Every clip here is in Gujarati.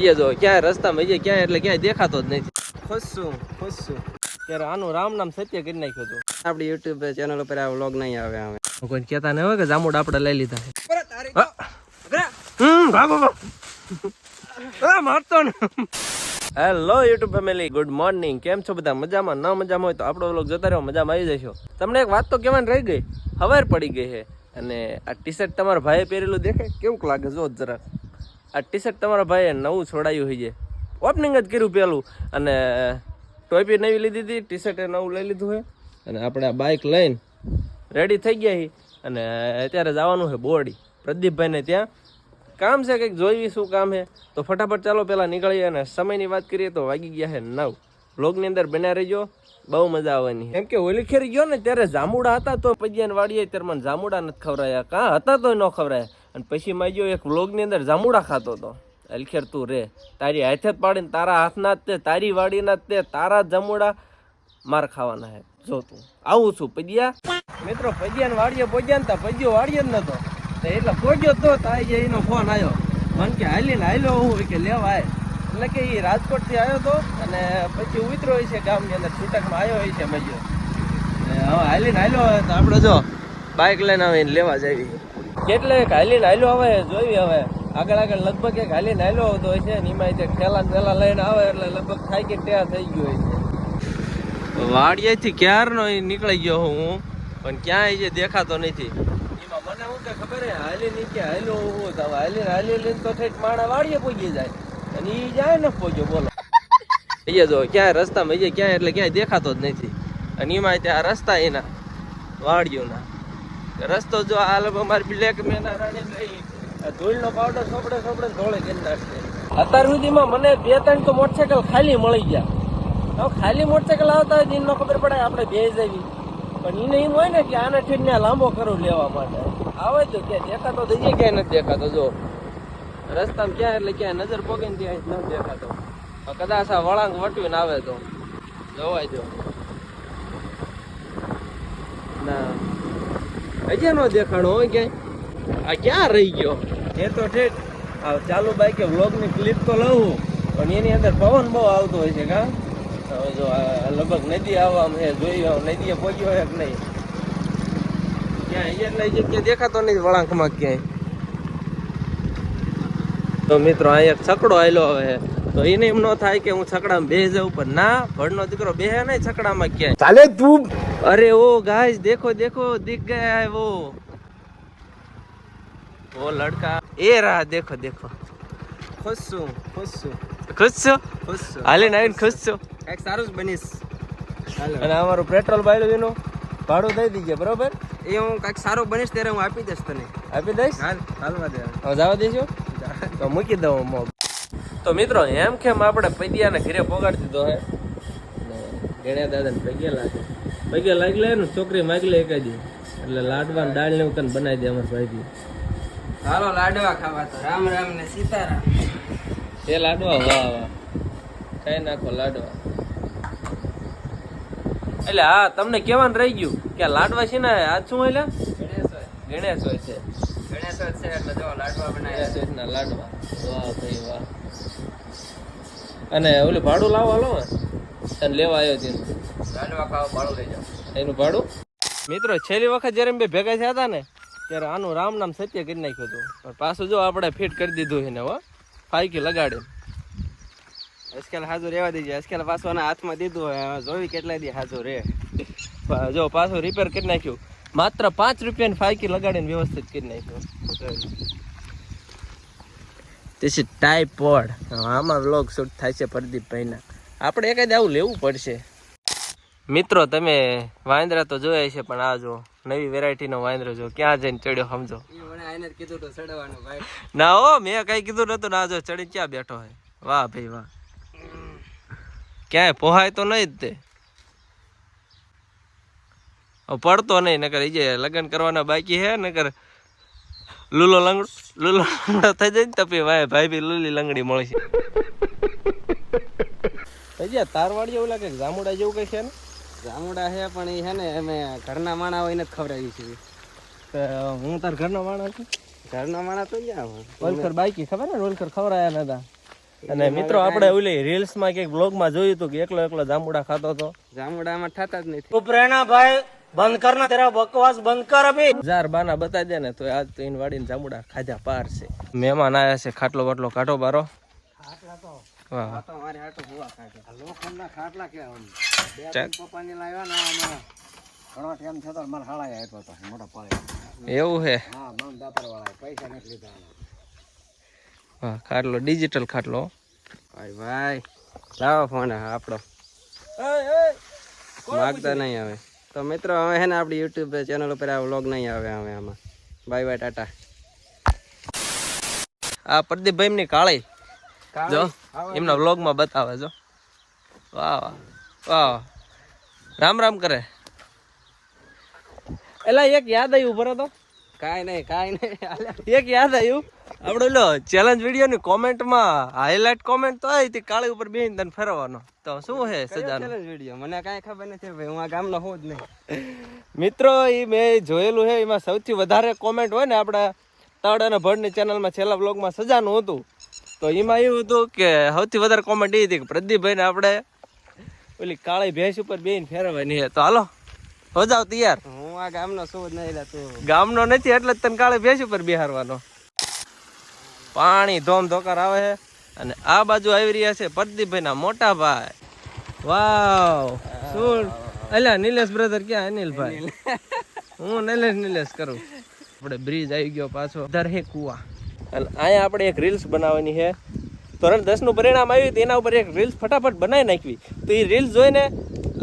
જો ક્યાંય રસ્તામાં ક્યાંય એટલે ક્યાંય દેખાતો જ નથી. ખુશ છું ત્યારે આનું રામ નામ સત્ય કરી નાખ્યું હતું. આપણી યુટ્યુબ ચેનલ ઉપર આ વ્લોગ નહીં આવે અમે કોઈ કહેતા નહીં હોય કે જામુડ આપણે લઈ લીધા મારતો ને. Hello YouTube family, good morning. કેમ છો બધા? મજામાં? ન મજામાં હોય તો આપણો વ્લોગ જોતા રહ્યો, મજામાં આવી જશો. તમને એક વાત તો કહેવાની રહી ગઈ, ખબર પડી ગઈ છે. અને આ ટી શર્ટ તમારા ભાઈએ પહેરેલું દેખે કેવું લાગે? જો જરાક આ ટી શર્ટ તમારા ભાઈએ નવું છોડાયું હોય છે, ઓપનિંગ જ કર્યું પેલું. અને ટોપી નવી લીધી હતી, ટી શર્ટ નવું લઈ લીધું છે. અને આપણે આ બાઇક લઈને રેડી થઈ ગયા છીએ. અને અત્યારે જવાનું છે બોરડી, પ્રદીપભાઈને ત્યાં કામ છે, કંઈક જોઈ શું કામ છે. તો ફટાફટ ચાલો પહેલાં નીકળીએ. અને સમયની વાત કરીએ તો વાગી ગયા છે 9. વ્લોગની અંદર બન્યા રહીજો, બહુ મજા આવવાની. કેમ કે ઓલી ખેરી ગયો ને ત્યારે જામુડા હતા તો પજ્યાને વાડીએ ત્યારે મને જામુડા નથી ખવડાયા, કાં હતા તો ન ખવડાયા. અને પછી માં ગયો એક વ્લોગની અંદર જામુડા ખાતો હતો. અલખેર તું રે, તારી હાથે જ પાડીને તારા હાથના જ તે, તારી વાડીના જ તે, તારા જામુડા માર ખાવાના છે. જો તું આવું છું પજ્યા મિત્રો, પજ્યાને વાડીએ પહોંચ્યા ને તા પજ્યો વાડીએ જ નતો એટલે પહોંચ્યો તો તારી એનો ફોન આવ્યો મને કે હાલીને હાલ્યો હું કે લેવા આય. એટલે કે એ રાજકોટથી આવ્યો હતો અને પછી ઉતરો હોય છે ગામની અંદર, છૂટકમાં આવ્યો હોય છે મજ્યો. હવે હાલીને હાલ્યો તો આપણે જો બાઇક લઈને આવીને લેવા જઈએ. કેટલે હાલીને હાલ્યો આવે જોઈ. હવે આગળ લગભગ એક હાલીને હાલ્યો આવતો હોય છે ને એમાં ઠેલા લઈને આવે એટલે લગભગ થાય કે ત્યાં થઈ ગયો હોય છે. વાડિયાથી ક્યારનો નીકળી ગયો હું, પણ ક્યાંય જે દેખાતો નથી. એમાં મને શું કે ખબર હે, હાલી નીચે હાલ્યો હું તો હાલી લઈને તો ઠેઠ માણા વાડીએ પહોંચી જાય અને એ જાય ને પહોંચ્યો. બોલો એ જો ક્યાંય રસ્તામાં ક્યાંય એટલે ક્યાંય દેખાતો જ નથી. અને એમાં ત્યાં રસ્તા એના વાડીઓના રસ્તો જો આ લોકો અમારી બ્લેક મેના રાણી ધૂળનો પાવડર સોપડે ધોળે કરી નાખશે. અત્યાર સુધીમાં મને 2-3 તો મોટરસાયકલ ખાલી મળી ગયા. હવે ખાલી મોટરસાયકલ આવતા હોય એનો ખબર પડે આપણે ભેજ આવી, પણ એને એમ હોય ને કે આને ઠીને લાંબો કરું લેવા માટે આવે તો ક્યાં દેખાતો થઈ જાય, ક્યાંય નથી દેખાતો. જો રસ્તામાં ક્યાં એટલે ક્યાં નજર પોગે ને ત્યાં નથી દેખાતો. કદાચ આ વળાંક વટવીને આવે તો જોવાય જો ના હજી નો દેખાણો હોય ક્યાંય. આ ક્યાં રહી ગયો એ તો ઠીક. ચાલુ બાઈકે વ્લોગની ક્લિપ તો લઉં, પણ એની અંદર પવન બહુ આવતો હોય છે. કાં જો લગભગ નદી આવવામાં છે, જોઈ નદીએ પહોંચ્યો હોય કે નહીં ક્યાંય એટલે જગ્યાએ દેખાતો નથી વળાંકમાં ક્યાંય. તો મિત્રો આ એક છકડો આવેલો હવે, તો એને એમ ન થાય કે હું છકડામાં બેસી જાઉં, પણ ના, ભણનો દીકરો બેહે નહીં છકડામાં ક્યાંય. ચાલે તું. અરે ઓ ગાઈસ દેખો દિખ ગયા હે वो लड़का ए रहा, देखो खुश છું હાલે નાઈન ખુશ છો. એક સારું જ બનીશ. અને અમારું પેટ્રોલ બાયલું એનું ભાડું દઈ દીજે, બરોબર? એ હું કાંઈક સારું બનીશ ત્યારે હું આપી દઈશ તને. આપી દઈશ? હાલવા દે. હવે જવા દઈશું તો મૂકી દઉં મોબ. તો મિત્રો એમ કેમ આપણે પૈડિયાને ઘરે પોગાડી દીધો હે ને ગણ્યા દાદાને પગે લાગી લે ને છોકરી માગી લે એકાદી, એટલે લાડવા દાળ ને એવું તને બનાવી દે અમારા ભાઈ. હાલો લાડવા ખાવા તો. રામ રામ ને સીતારામ. એ લાડવા વાહ ખાઈ નાખો લાડવા. એટલે હા તમને કહેવાનું રહી ગયું કે લાડવા છે ને આજ શું એટલે ગણેશ હોય છે એટલે જો લાડવા બનાવ્યા લાડવા. વાહ ભાઈ વાહ. અને ઓલું ભાડું લાવો હાલો તને લેવા આવ્યો તેનું લાડવા ખાવા ભાડું લઈ જાઓ. એનું ભાડું મિત્રો છેલ્લી વખત જયારે બે ભેગા થયા હતા ને ત્યારે આનું રામ નામ સત્ય કરી નાખ્યું હતું, પણ પાછું જો આપણે ફિટ કરી દીધું છે ને. હો ફાઈકી લગાડે આજકાલ હાજર રહેવા દેજે. આજકાલ પાછું આના હાથમાં દીધું હોય, જોવી કેટલા દી હાજર રહે. જો પાછું રિપેર કરી નાખ્યું, માત્ર 5 રૂપિયાની ફાઈકી લગાડીને વ્યવસ્થિત કરી નાખ્યું. તે ટાઈપોડ આમાં વ્લોગ શૂટ થાય છે પ્રદીપભાઈના. આપણે એકાદ આવું લેવું પડશે. મિત્રો તમે વાંદરા તો જોયા છે, પણ આ જો નવી વેરાયટીનો વાંદરો જો ક્યાં જઈને ચડ્યો સમજો. કીધું તો ચડવાનું ભાઈ. ના હો મેં કઈ કીધું નતું. ના જો ચડી ક્યાં બેઠો હોય. વાહ ભાઈ વાહ. ક્યાંય પોહાય તો નહીં જ તે, પડતો નહીં. નકર એ જે લગ્ન કરવાના બાકી હે, નકર લૂલો લંગડો થઈ જાય ને તપી ભાઈ બી લૂલી લંગડી મળશે. હજી તારવાડી એવું લાગે જામુડા જેવું કઈ છે ને. જામુડા છે પણ એ છે ને અમે ઘરના માણા હોય ને જ ખવડાવી છીએ. હું તાર ઘરનો માણસ છું. ઘરના માણા તો ક્યાં ઓલકર બાઈકી ખબર ને ઓલકર ખવડાયા નતા અને મિત્રો આપણે ઓલી રીલ્સ માં કે બ્લોગ માં જોયું હતું કે એકલો એકલો જાંબુડા ખાતો હતો. જામુડામાં થતા જ નથી. चुप रहना भाई, बंद करना तेरा बकवास बंद कर अभी. હજાર બાના બતાવી દે ને તો આજ તો ઈન વાડીને જાંબુડા ખાધા પાર છે. મહેમાન આયા છે, ખાટલો બાટલો કાઢો બારો. વાહ આ તો અમારે હાટો હુવા ખાધે. લોખંડના ખાટલા કેવા ચાક. પપ્પાને લાવ્યા ને અમારા ઘણો ટાઈમ થતો મારા હાળા આપ્યો હતો મોટા પાડે. એવું હે. હા મામ દાપર વાળા પૈસા નથી લીધા. વાહ ખાટલો ડિજિટલ ખાટલો. ભાઈ ભાઈ લાવો ફોન આપણો માગતા નહીં આવે તો મિત્રો હવે હે ને આપણી યુટ્યુબ ચેનલ ઉપર આ વ્લોગ નહીં આવે હવે આમાં. Bye bye Tata. આ પ્રદીપભાઈ ની કાળી જો એમના વ્લોગ માં બતાવે જો. વાહ વાહ વાહ રામ રામ કરે. એલા એક યાદ આવ્યું બરો તો કાંઈ નહીં એક યાદ આવ્યું આપણે લો ચેલેન્જ વિડીયો ની કોમેન્ટ માં હાઇલાઇટ કોમેન્ટ તો આવી હતી કાળી ઉપર બેહીને તને ફેરવવાનો તો શું હે સજાનો વિડીયો મને કાંઈ ખબર નથી ભાઈ હું આ ગામનો હોઉં જ નહીં. મિત્રો એ મેં જોયેલું છે એમાં સૌથી વધારે કોમેન્ટ હોય ને આપણા તડ અને ભડની ચેનલમાં છેલ્લા વ્લોગમાં સજાનું હતું તો એમાં એવું હતું કે સૌથી વધારે કોમેન્ટ એ હતી કે પ્રદીપભાઈને આપણે ઓલી કાળી ભેંસ ઉપર બેહીને ફેરવવાની છે. તો હાલો હો જાવ તૈયાર. હું આ ગામનો છું જ નહીં તું ગામનો નથી એટલે જ તને કાળી ભેંસ ઉપર બેહારવાનો. પાણી ધોમ ધોકાર આવે છે અને આ બાજુ આવી રહ્યા છે પ્રદીપભાઈના મોટા ભાઈ. વાવ શું અલ્યા નિલેશ બ્રધર ક્યાં અનિલભાઈ? હું નિલેશ કરું. આપણે બ્રિજ આવી ગયો પાછો ધરહે કુવા અને અહીંયા આપણે એક રીલ્સ બનાવવાની છે. ધોરણ 10 નું પરિણામ આવ્યું તો એના ઉપર એક રીલ્સ ફટાફટ બનાવી નાખવી. તો એ રીલ્સ જોઈને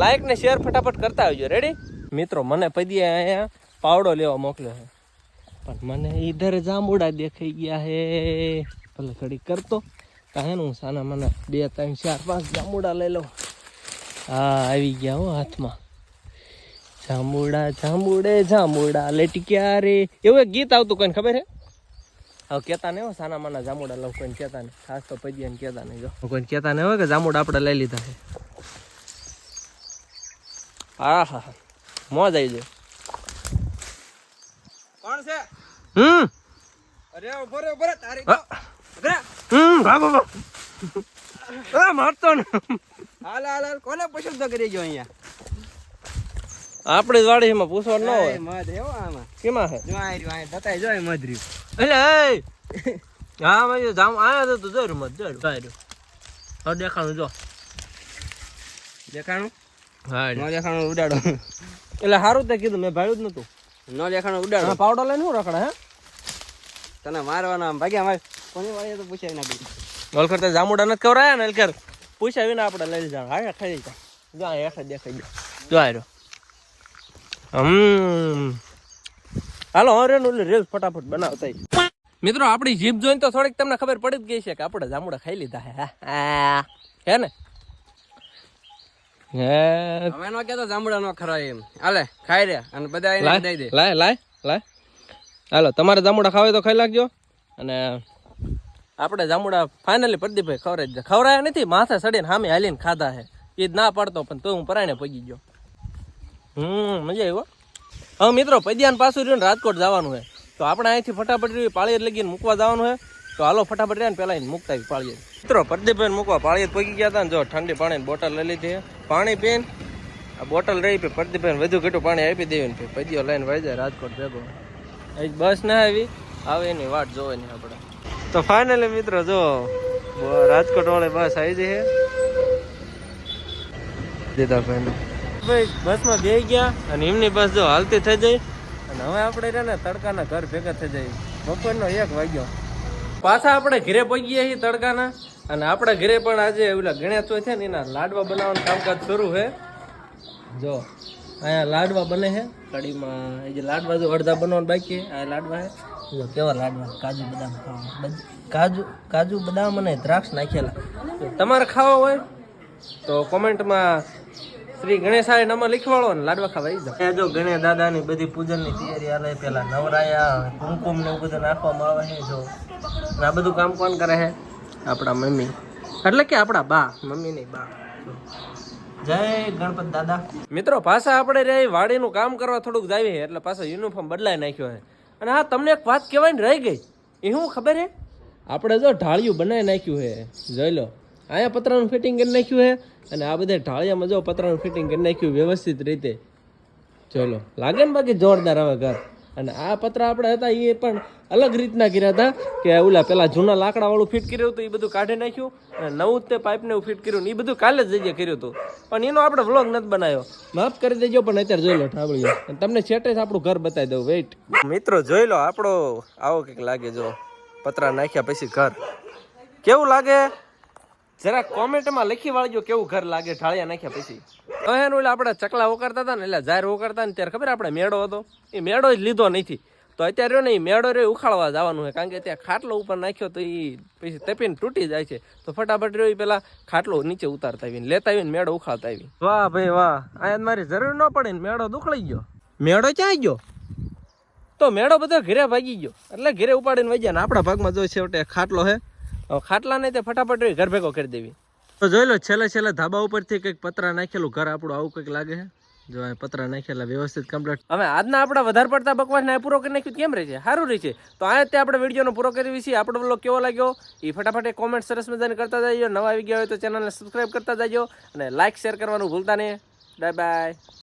લાઈક ને શેર ફટાફટ કરતા આવજો. રેડી મિત્રો? મને પદીએ અહીંયા પાવડો લેવા મોકલ્યો છે પણ મને ઈધર જાંબુડા દેખાઈ ગયા હે. ભલે ઘડી કરતો કાંઈ હું સાના મને 2 3 4 5 જાંબુડા લઈ લઉં. હા આવી ગયા હો હાથમાં. જાંબુડા જાંબુડે જાંબુડા લટક્યા રે એવું એક ગીત આવતું કોઈને ખબર હે? હવે કેતા નહીં હો સાના માના જાંબુડા લઉં કોઈને કેતા નહીં. ખાસ તો પદીને કેતા નહીં. જો કોઈને કેતા નહીં હોય કે જાંબુડા આપણે લઈ લીધા છે. હા હા હા મોજ આવી જાય. કોણ છે? અરે બરોબર તારી મારતો ને હાલ કોને પસંદ કરી ગયો અહીંયા? આપણી જ વાડી એમાં પૂછવાનું ન હોય. મધ એવો આમાં કેમાં છે? જો આ રહ્યું આ બતાય જો આ મધ રહ્યું. એટલે હા ભાઈ જામ આયા તો તું જોયું મત જોયું હવે દેખાણું જો દેખાણું હા ન દેખાણું ઉડાડો. એટલે સારું તે કીધું મેં ભાડ્યું જ નતું. ન દેખાણું ઉડાડો. પાવડો લઈને શું રખડે હે? તને મારવાના ભાગ્યા માર કોની વાળી તો પૂછાય ના ગઈ. ઓલ કરતા જાંબુડા નથી ખવડાયા ને એટલે પૂછ્યા વિના આપણે લઈ લીધા. હા ખાઈ લીધા. જો આ હેઠ દેખાઈ ગયો. જો આર્યો. હાલો હવે રીલ્સ ફટાફટ બનાવતા. મિત્રો આપણી જીભ જોઈને તો થોડીક તમને ખબર પડી જ ગઈ છે કે આપણે જાંબુડા ખાઈ લીધા હે ને? હવે નો કેતો જાંબુડા નો ખરાય એમ. હાલે ખાઈ રે અને બધા એને દઈ દે. લાય હાલો તમારે જાંબુડા ખાવા તો ખાઈ લાગજો. અને આપણે જાંબુડા ફાઇનલી પ્રદીપભાઈ ખવડાયા નથી. માથે સડીને સામે હાલીને ખાધા છે. એ જ ના પાડતો પણ તો હું પરાણે પગી ગયો. મજા આવ્યો. હવે મિત્રો પદિયાન પાછું રહ્યું ને રાજકોટ જવાનું છે તો આપણે અહીંથી ફટાફટ પાળિયેર લગીને મૂકવા જવાનું છે. તો હાલો ફટાફટ રહ્યા ને પેલા મૂકતા પાળિયેર. મિત્રો પ્રદીપભાઈ મૂકવા પાળિયેર પગી ગયા હતા ને જો ઠંડી પાણીની બોટલ લઈ લીધી. પાણી પીને આ બોટલ રહી પી પ્રદીપભાઈ વધુ ઘટું પાણી આપી દેવી ને પદીઓ લઈને વહી જાય રાજકોટ ભેગો. બસ ના આવી આવે એની વાટ જોવાની આપણે. તો ફાઇનલી મિત્રો જો રાજકોટ વાળી બસ આવી જઈ દીધા ભાઈ બસમાં બેસી ગયા અને એમની બસ જો હાલતી થઈ જાય. અને હવે આપણે રહ્યા ને તડકાના ઘર ભેગા થઈ જાય. બપોરનો 1 વાગ્યો. પાછા આપણે ઘરે પહોંચી ગયા છીએ તડકાના. અને આપણા ઘરે પણ આજે ઓલા ગણેશ ચોથ છે ને એના લાડવા બનાવવાનું કામકાજ શરૂ છે. જો અહીંયા લાડવા બને છે કઢીમાં. એ જે લાડવા જો અડધા બનવાનું બાકી આ લાડવા છે. જો કેવા લાડવા કાજુ બદામ ખાવા. કાજુ બદામ અને દ્રાક્ષ નાખેલા. તમારે ખાવા હોય તો કોમેન્ટમાં શ્રી ગણેશાય નમઃ લખવાળો ને લાડવા ખાવા આવી જાવ. જો ગણેશ દાદાની બધી પૂજનની તૈયારી હાલે. પેલા નવરાયા કુમકુમ ને એવું બધું નાખવામાં આવે છે. જો આ બધું કામ કોણ કરે છે? આપણા મમ્મી, એટલે કે આપણા બા. મમ્મી નહીં બા. જય ગણપત દાદા. મિત્રો પાછા આપણે રે વાડીનું કામ કરવા થોડુંક જાવી એટલે પાછો યુનિફોર્મ બદલાઈ નાખ્યો છે. અને હા તમને એક વાત કહેવાય ને રહી ગઈ. એ શું ખબર હે? આપણે જો ઢાળિયું બનાવી નાખ્યું છે, જોઈ લો. અહીંયા પતરાનું ફિટિંગ કરી નાખ્યું છે અને આ બધા ઢાળિયામાં જો પતરાનું ફિટિંગ કરી નાખ્યું વ્યવસ્થિત રીતે. જોઈ લો, લાગે ને બાકી જોરદાર હવે ઘર. અને આ પતરા આપણે હતા એ પણ અલગ રીતના કર્યા હતા કે ઓલા પેલા જૂના લાકડાવાળું ફિટ કર્યું હતું એ બધું કાઢી નાખ્યું અને નવું તે પાઇપને એવું ફિટ કર્યું ને એ બધું કાલે જ જગ્યાએ કર્યું હતું, પણ એનો આપણે વ્લોગ નથી બનાવ્યો. માફ કરી દેજો, પણ અત્યારે જોઈ લો ઠાબળીઓ. અને તમને છેટે જ આપણું ઘર બતાવી દઉં. વેઇટ મિત્રો, જોઈ લો આપણો આવો કંઈક લાગે. જો પતરા નાખ્યા પછી ઘર કેવું લાગે જરા કોમેન્ટમાં લખી વાળજો કેવું ઘર લાગે ઢાળિયા નાખ્યા પછી. હવે એનું આપણે ચકલા ઓકારતા હતા ને એટલે જાહેર ઓકારતા ને ત્યારે ખબર આપણે મેળો હતો, એ મેળો જ લીધો નથી. તો અત્યારે રહ્યો ને એ મેળો રહ્યો ઉખાડવા જવાનું છે, કારણ કે ત્યાં ખાટલો ઉપર નાખ્યો તો એ પછી તપીને તૂટી જાય છે. તો ફટાફટ રહ્યો એ પેલા ખાટલો નીચે ઉતારતા આવીને લેતા આવીને મેળો ઉખાડતા આવી. વાહ ભાઈ વાહ, અહીંયા મારી જરૂર ન પડે ને મેળો દુખડાઈ ગયો. મેળો ક્યાં ગયો? તો મેળો બધો ઘરે ભાગી ગયો એટલે ઘરે ઉપાડીને વહી ગયા ને આપણા ભાગમાં જો છેવટે ખાટલો છે. ખાટલા નહીં તે ફટાફટ ઘર ભેગો કરી દેવી. તો જોઈ લો છેલ્લે ધાબા ઉપરથી કંઈક પતરા નાખેલું ઘર આપણું આવું કંઈક લાગે છે. જો આ પતરા નાખેલા વ્યવસ્થિત કમ્પ્લીટ. હવે આજના આપણા વધારે પડતા બકવાસને પૂરો કરી નાખ્યું કેમ રહે છે? સારું રહે છે. તો આ રીતે આપણે વિડીયોનો પૂરો કરી છીએ. આપણો બ્લોગ કેવો લાગ્યો એ ફટાફટ કોમેન્ટ સરસ મજાની કરતા જજો. નવા આવી ગયા હોય તો ચેનલને સબસ્ક્રાઈબ કરતા જજો અને લાઇક શેર કરવાનું ભૂલતા નહીં. Bye bye.